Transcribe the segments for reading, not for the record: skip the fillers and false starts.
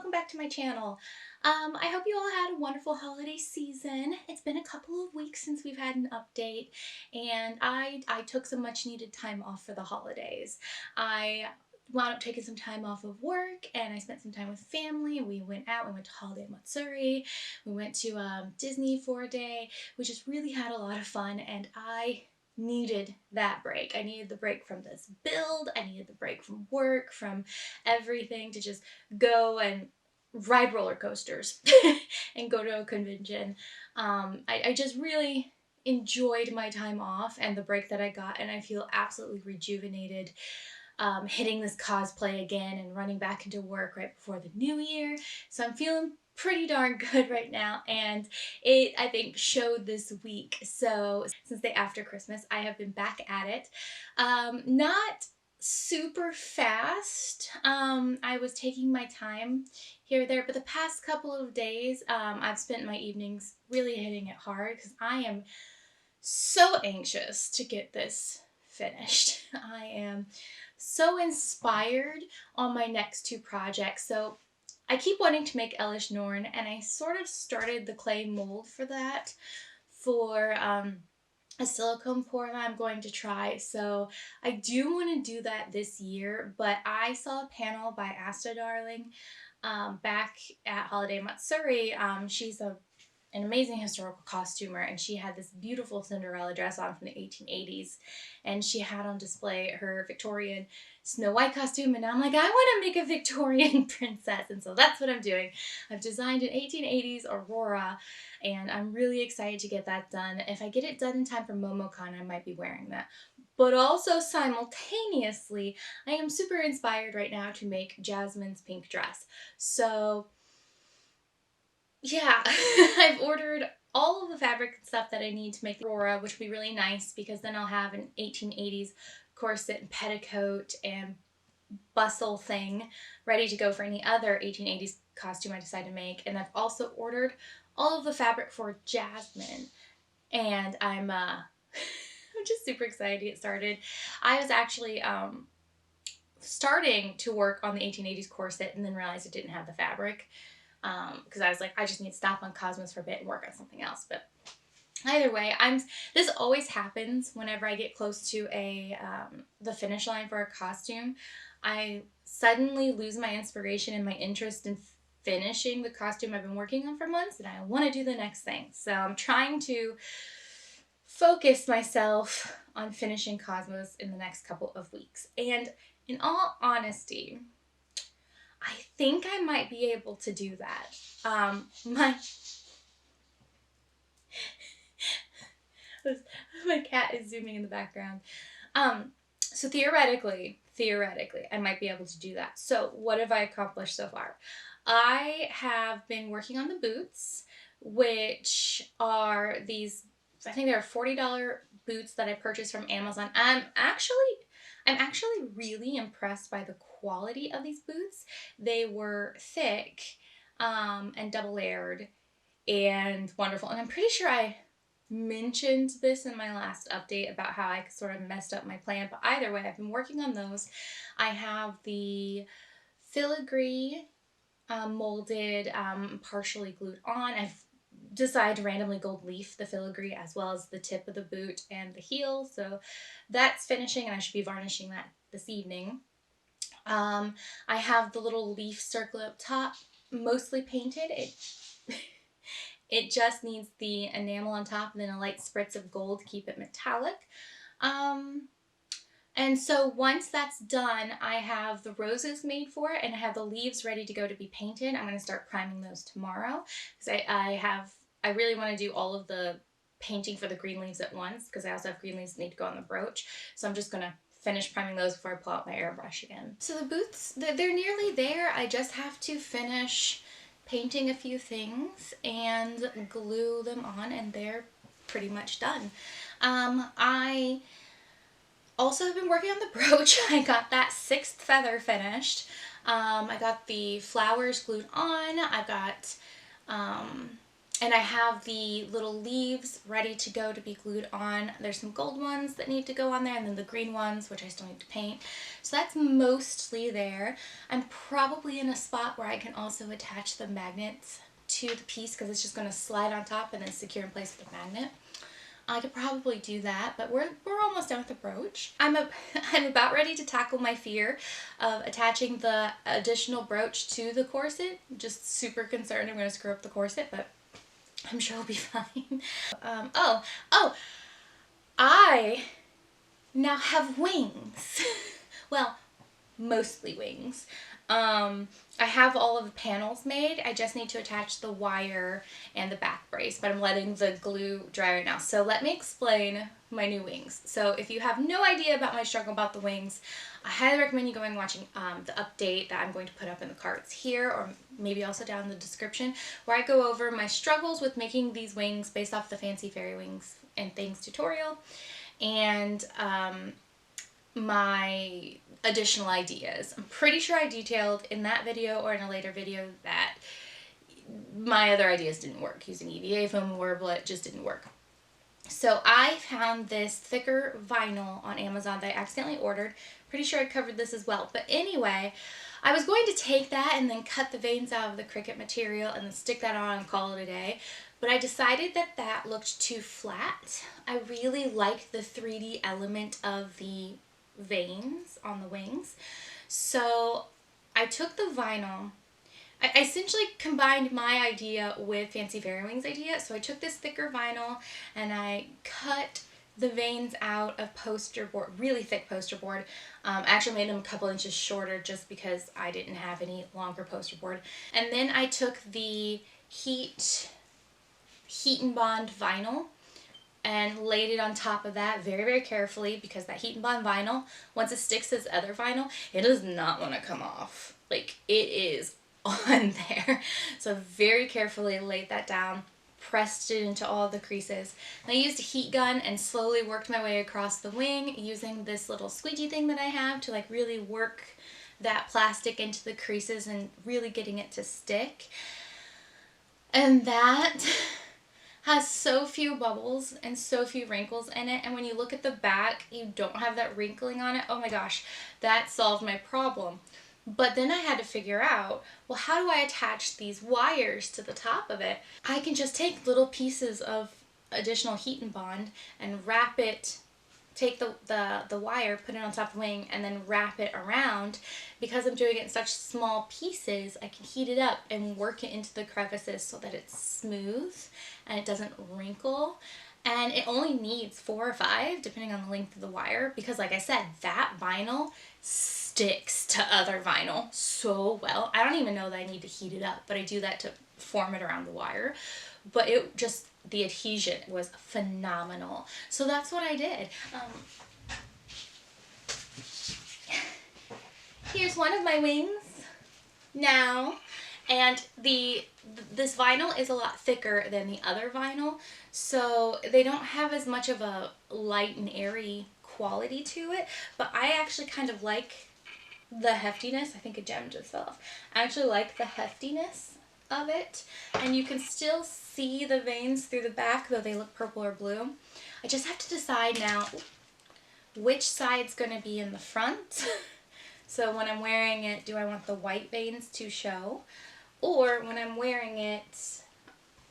welcome back to my channel. I hope you all had a wonderful holiday season. It's been a couple of weeks since we've had an update, and I took some much needed time off for the holidays. I wound up taking some time off of work, and I spent some time with family. We went out, we went to Holiday Matsuri, we went to Disney for a day. We just really had a lot of fun, and I needed that break. I needed the break from this build. I needed the break from work, from everything, to just go and ride roller coasters and go to a convention. I just really enjoyed my time off and the break that I got, and I feel absolutely rejuvenated hitting this cosplay again and running back into work right before the new year. So I'm feeling pretty darn good right now, and it, I think, showed this week. So since the after Christmas, I have been back at it. Not super fast. I was taking my time here or there, but the past couple of days, I've spent my evenings really hitting it hard because I am so anxious to get this finished. I am so inspired on my next two projects. So I keep wanting to make Elish Norn, and I sort of started the clay mold for that for a silicone pour that I'm going to try. So I do want to do that this year, but I saw a panel by Asta Darling back at Holiday Matsuri. She's an amazing historical costumer, and she had this beautiful Cinderella dress on from the 1880s, and she had on display her Victorian Snow White costume, and I'm like, I want to make a Victorian princess, and so that's what I'm doing. I've designed an 1880s Aurora, and I'm really excited to get that done. If I get it done in time for MomoCon, I might be wearing that. But also simultaneously, I am super inspired right now to make Jasmine's pink dress. So yeah, I've ordered all of the fabric and stuff that I need to make the Aurora, which will be really nice because then I'll have an 1880s corset and petticoat and bustle thing ready to go for any other 1880s costume I decide to make. And I've also ordered all of the fabric for Jasmine, and I'm I'm just super excited to get started. I was actually starting to work on the 1880s corset and then realized I didn't have the fabric. Because I was like, I just need to stop on Cosmos for a bit and work on something else. But either way, this always happens whenever I get close to the finish line for a costume. I suddenly lose my inspiration and my interest in finishing the costume I've been working on for months, and I want to do the next thing. So I'm trying to focus myself on finishing Cosmos in the next couple of weeks. And in all honesty, I think I might be able to do that. My cat is zooming in the background. So theoretically, I might be able to do that. So what have I accomplished so far? I have been working on the boots, which are these, I think they're $40 boots that I purchased from Amazon. I'm actually really impressed by the quality of these boots. They were thick and double layered and wonderful. And I'm pretty sure I mentioned this in my last update about how I sort of messed up my plan. But either way, I've been working on those. I have the filigree molded, partially glued on. I've decided to randomly gold leaf the filigree as well as the tip of the boot and the heel. So that's finishing, and I should be varnishing that this evening. I have the little leaf circle up top mostly painted. It just needs the enamel on top and then a light spritz of gold to keep it metallic. And so once that's done, I have the roses made for it, and I have the leaves ready to go to be painted. I'm going to start priming those tomorrow because I really want to do all of the painting for the green leaves at once, because I also have green leaves that need to go on the brooch. So I'm just going to finish priming those before I pull out my airbrush again. So the boots, they're nearly there. I just have to finish painting a few things and glue them on, and they're pretty much done. I also have been working on the brooch. I got that 6th feather finished. I got the flowers glued on. I've got And I have the little leaves ready to go to be glued on. There's some gold ones that need to go on there, and then the green ones, which I still need to paint. So that's mostly there. I'm probably in a spot where I can also attach the magnets to the piece because it's just going to slide on top and then secure in place with a magnet. I could probably do that, but we're almost done with the brooch. I'm about ready to tackle my fear of attaching the additional brooch to the corset. I'm just super concerned I'm going to screw up the corset, but I'm sure it'll be fine. Oh, I now have wings. Well, mostly wings. I have all of the panels made. I just need to attach the wire and the back brace, but I'm letting the glue dry right now. So let me explain my new wings. So if you have no idea about my struggle about the wings, I highly recommend you going and watching the update that I'm going to put up in the cards here, or maybe also down in the description, where I go over my struggles with making these wings based off the Fancy Fairy Wings and Things tutorial, and my additional ideas. I'm pretty sure I detailed in that video or in a later video that my other ideas didn't work. Using EVA foam warble, it just didn't work. So I found this thicker vinyl on Amazon that I accidentally ordered. Pretty sure I covered this as well. But anyway, I was going to take that and then cut the veins out of the Cricut material and then stick that on and call it a day. But I decided that that looked too flat. I really liked the 3D element of the veins on the wings. So I took the vinyl. I essentially combined my idea with Fancy Fairy Wings' idea. So I took this thicker vinyl and I cut the veins out of poster board, really thick poster board. I actually made them a couple inches shorter just because I didn't have any longer poster board. And then I took the heat and bond vinyl and laid it on top of that very, very carefully, because that heat and bond vinyl, once it sticks to this other vinyl, it does not want to come off. Like, it is on there. So very carefully laid that down, pressed it into all the creases. And I used a heat gun and slowly worked my way across the wing using this little squeegee thing that I have to like really work that plastic into the creases and really getting it to stick. And that has so few bubbles and so few wrinkles in it, and when you look at the back you don't have that wrinkling on it. Oh my gosh, that solved my problem. But then I had to figure out, well, how do I attach these wires to the top of it? I can just take little pieces of additional heat and bond and wrap it, take the wire, put it on top of the wing, and then wrap it around. Because I'm doing it in such small pieces, I can heat it up and work it into the crevices so that it's smooth and it doesn't wrinkle. And it only needs 4 or 5 depending on the length of the wire, because like I said, that vinyl sticks to other vinyl so well. I don't even know that I need to heat it up, but I do that to form it around the wire. But it just, the adhesion was phenomenal. So that's what I did. Here's one of my wings now, and this vinyl is a lot thicker than the other vinyl, so they don't have as much of a light and airy quality to it, but I actually kind of like the heftiness. I think a gem just fell off. I actually like the heftiness of it, and you can still see the veins through the back, though they look purple or blue. I just have to decide now which side's going to be in the front. So when I'm wearing it, do I want the white veins to show? Or when I'm wearing it,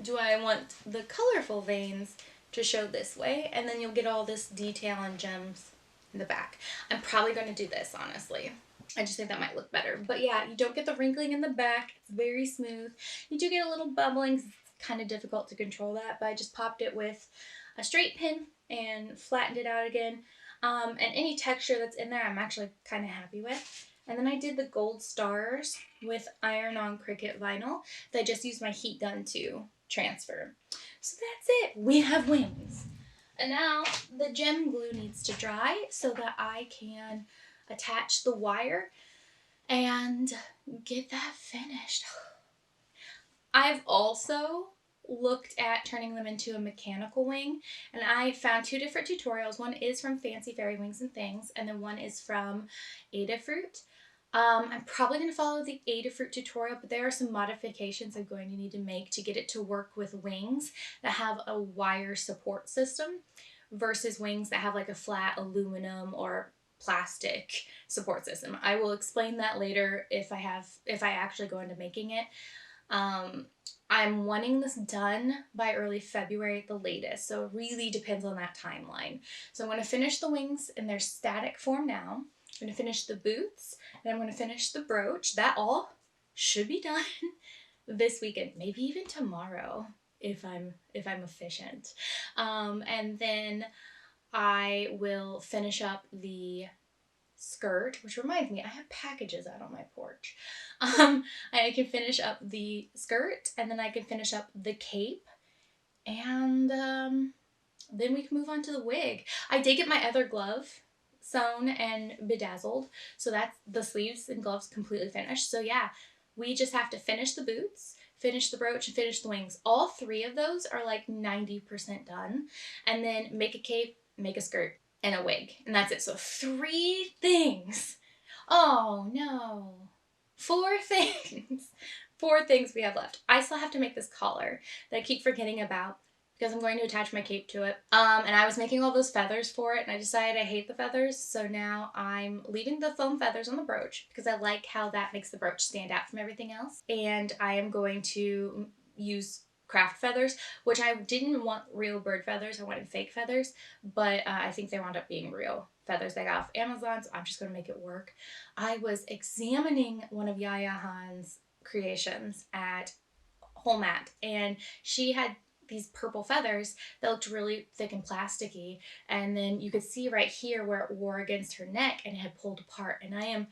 do I want the colorful veins to show this way? And then you'll get all this detail and gems in the back. I'm probably going to do this, honestly. I just think that might look better. But yeah, you don't get the wrinkling in the back. It's very smooth. You do get a little bubbling. It's kind of difficult to control that, but I just popped it with a straight pin and flattened it out again. And any texture that's in there, I'm actually kind of happy with. And then I did the gold stars with iron-on Cricut vinyl that I just used my heat gun to transfer. So that's it. We have wings. And now the gem glue needs to dry so that I can attach the wire and get that finished. I've also looked at turning them into a mechanical wing, and I found 2 different tutorials. One is from Fancy Fairy Wings and Things, and then one is from Adafruit. I'm probably going to follow the Adafruit tutorial, but there are some modifications I'm going to need to make to get it to work with wings that have a wire support system versus wings that have like a flat aluminum or plastic support system. I will explain that later if I actually go into making it. Um, I'm wanting this done by early February at the latest, so it really depends on that timeline. So I'm going to finish the wings in their static form now. I'm going to finish the boots, and I'm going to finish the brooch. That all should be done this weekend, maybe even tomorrow if I'm efficient. And then I will finish up the skirt, which reminds me, I have packages out on my porch. I can finish up the skirt, and then I can finish up the cape, and then we can move on to the wig. I did get my other glove sewn and bedazzled, so that's the sleeves and gloves completely finished. So yeah, we just have to finish the boots, finish the brooch, and finish the wings. All three of those are like 90% done, and then make a cape, make a skirt, and a wig, and that's it. So 3 things. Oh no, 4 things. 4 things we have left. I still have to make this collar that I keep forgetting about because I'm going to attach my cape to it. And I was making all those feathers for it, and I decided I hate the feathers, so now I'm leaving the foam feathers on the brooch because I like how that makes the brooch stand out from everything else. And I am going to use craft feathers, which I didn't want real bird feathers, I wanted fake feathers, but I think they wound up being real feathers they got off Amazon, so I'm just going to make it work. I was examining one of Yaya Han's creations at Whole Mat, and she had these purple feathers that looked really thick and plasticky, and then you could see right here where it wore against her neck and it had pulled apart, and I am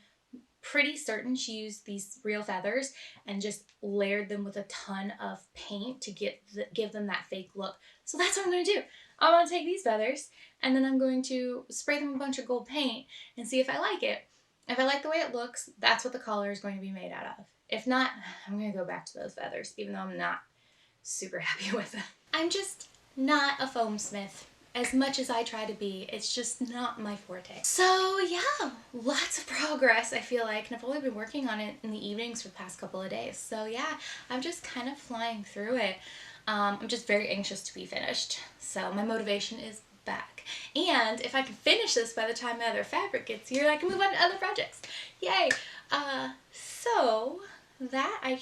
pretty certain she used these real feathers and just layered them with a ton of paint to give them that fake look. So that's what I'm going to do. I'm going to take these feathers and then I'm going to spray them a bunch of gold paint and see if I like it. If I like the way it looks, that's what the collar is going to be made out of. If not, I'm going to go back to those feathers, even though I'm not super happy with them. I'm just not a foam smith. As much as I try to be, it's just not my forte. So yeah, lots of progress I feel like, and I've only been working on it in the evenings for the past couple of days. So yeah, I'm just kind of flying through it. I'm just very anxious to be finished. So my motivation is back. And if I can finish this by the time my other fabric gets here, I can move on to other projects. Yay! So that I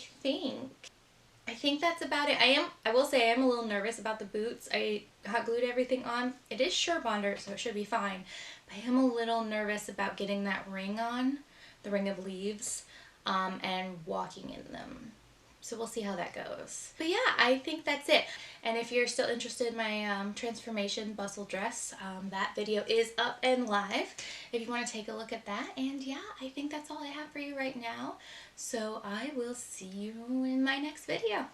think that's about it. I will say I am a little nervous about the boots. I hot glued everything on. It is Surebonder, so it should be fine. But I am a little nervous about getting that ring on, the ring of leaves, and walking in them. So we'll see how that goes. But yeah, I think that's it. And if you're still interested in my transformation bustle dress, that video is up and live if you want to take a look at that. And yeah, I think that's all I have for you right now. So I will see you in my next video.